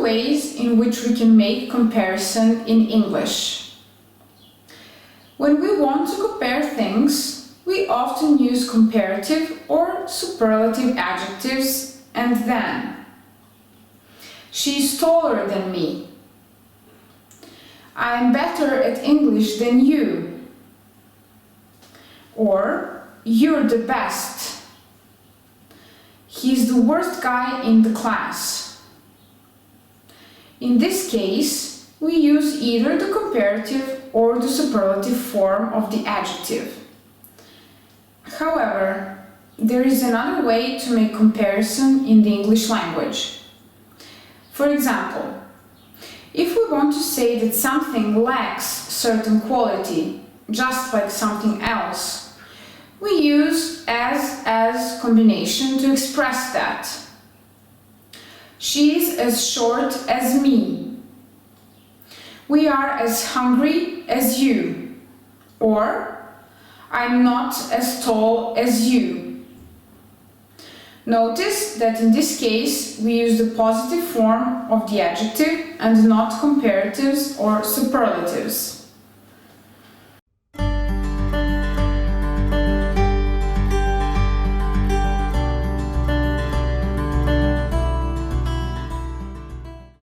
ways in which we can make comparison in English. When we want to compare things, we often use comparative or superlative adjectives and than. She's taller than me. I'm better at English than you. Or, you're the best. He's the worst guy in the class. In this case, we use either the comparative or the superlative form of the adjective. However, there is another way to make comparison in the English language. For example, if we want to say that something lacks certain quality, just like something else, we use as combination to express that. She's as short as me. We are as hungry as you. Or, I'm not as tall as you. Notice that in this case we use the positive form of the adjective and not comparatives or superlatives.